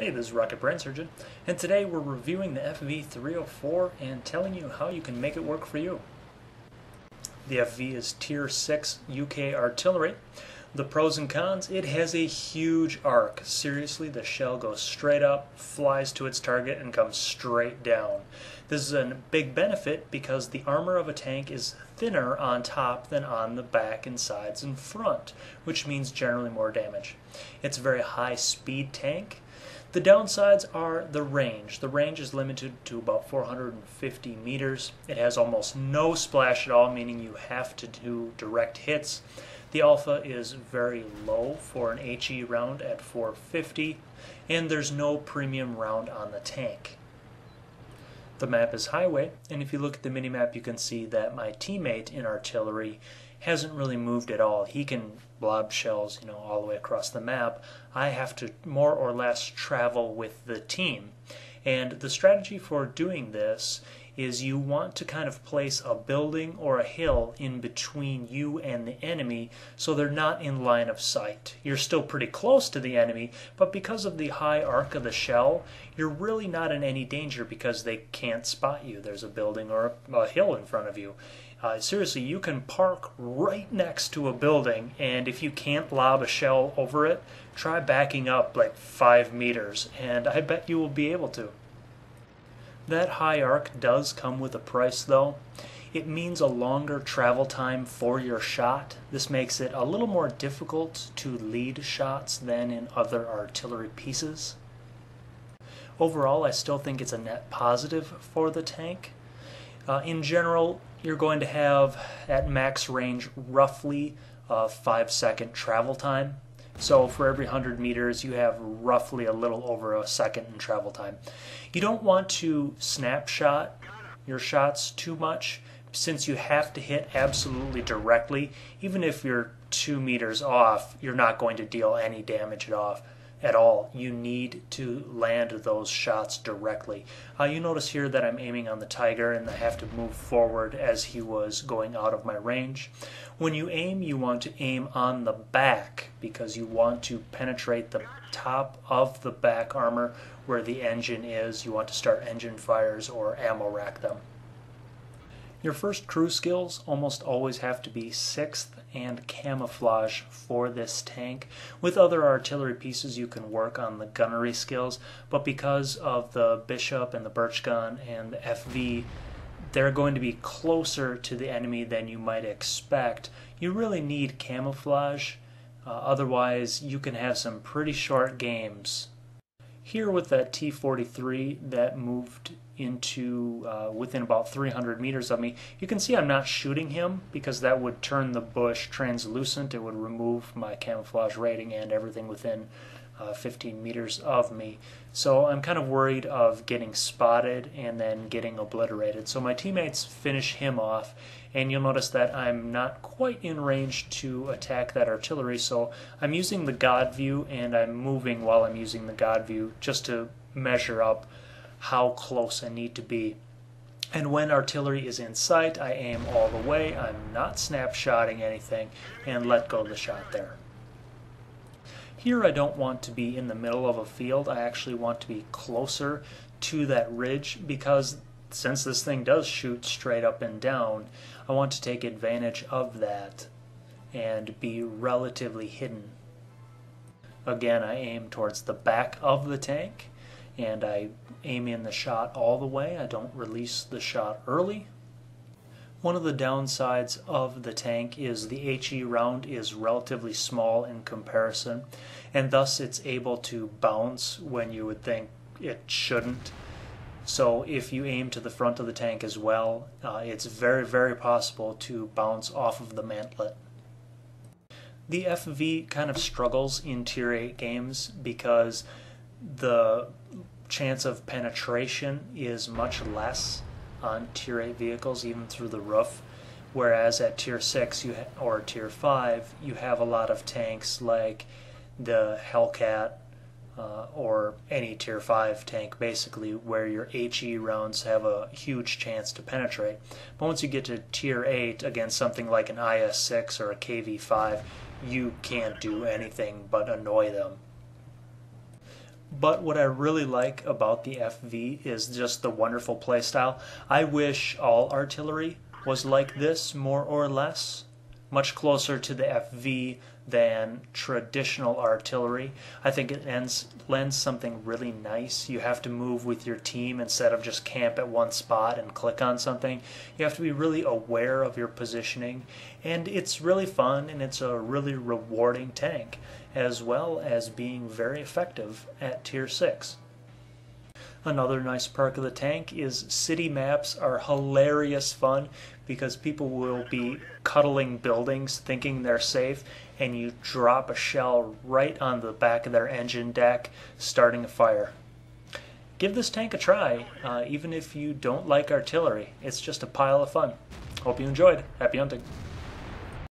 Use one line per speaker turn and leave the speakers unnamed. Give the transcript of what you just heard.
Hey, this is Rocket Brain Surgeon, and today we're reviewing the FV304 and telling you how you can make it work for you. The FV is Tier 6 UK artillery. The pros and cons: it has a huge arc. Seriously, the shell goes straight up, flies to its target, and comes straight down. This is a big benefit because the armor of a tank is thinner on top than on the back and sides and front, which means generally more damage. It's a very high speed tank. The downsides are the range. The range is limited to about 450 meters. It has almost no splash at all, meaning you have to do direct hits. The alpha is very low for an HE round at 450, and there's no premium round on the tank. The map is highway, and if you look at the minimap, you can see that my teammate in artillery hasn't really moved at all. He can lob shells, all the way across the map. I have to more or less travel with the team. And the strategy for doing this is you want to kind of place a building or a hill in between you and the enemy so they're not in line of sight. You're still pretty close to the enemy, but because of the high arc of the shell, you're really not in any danger because they can't spot you. There's a building or a hill in front of you. Seriously, you can park right next to a building, and if you can't lob a shell over it, try backing up like 5 meters, and I bet you will be able to. That high arc does come with a price though. It means a longer travel time for your shot. This makes it a little more difficult to lead shots than in other artillery pieces. Overall, I still think it's a net positive for the tank. In general, you're going to have at max range roughly a 5-second travel time. So for every 100 meters, you have roughly a little over a second in travel time. You don't want to snapshot your shots too much since you have to hit absolutely directly. Even if you're 2 meters off, you're not going to deal any damage at all. You need to land those shots directly. You notice here that I'm aiming on the tiger and I have to move forward as he was going out of my range. When you aim, you want to aim on the back because you want to penetrate the top of the back armor where the engine is. You want to start engine fires or ammo rack them. Your first crew skills almost always have to be 6th and camouflage for this tank. With other artillery pieces you can work on the gunnery skills, but because of the Bishop and the Birch gun and the FV, they're going to be closer to the enemy than you might expect. You really need camouflage, otherwise you can have some pretty short games. Here with that T-43 that moved into within about 300 meters of me, you can see I'm not shooting him because that would turn the bush translucent. It would remove my camouflage rating and everything within 15 meters of me. So I'm kind of worried of getting spotted and then getting obliterated. So my teammates finish him off, and you'll notice that I'm not quite in range to attack that artillery, so I'm using the God view and I'm moving while I'm using the God view just to measure up how close I need to be. And when artillery is in sight, I aim all the way. I'm not snapshotting anything and let go of the shot there. Here I don't want to be in the middle of a field. I actually want to be closer to that ridge because since this thing does shoot straight up and down, I want to take advantage of that and be relatively hidden. Again, I aim towards the back of the tank and I aim in the shot all the way. I don't release the shot early. One of the downsides of the tank is the HE round is relatively small in comparison, and thus it's able to bounce when you would think it shouldn't. So if you aim to the front of the tank as well, it's very, very possible to bounce off of the mantlet. The FV kind of struggles in Tier 8 games because the chance of penetration is much less on Tier 8 vehicles, even through the roof, whereas at Tier 6 or Tier 5 you have a lot of tanks like the Hellcat or any Tier 5 tank basically, where your HE rounds have a huge chance to penetrate. But once you get to Tier 8 against something like an IS-6 or a KV-5, you can't do anything but annoy them. But what I really like about the FV is just the wonderful playstyle. I wish all artillery was like this, more or less, much closer to the FV than traditional artillery. I think it lends something really nice. You have to move with your team instead of just camp at one spot and click on something. You have to be really aware of your positioning, and it's really fun, and it's a really rewarding tank, as well as being very effective at Tier 6. Another nice perk of the tank is city maps are hilarious fun because people will be cuddling buildings thinking they're safe, and you drop a shell right on the back of their engine deck, starting a fire. Give this tank a try, even if you don't like artillery. It's just a pile of fun. Hope you enjoyed. Happy hunting.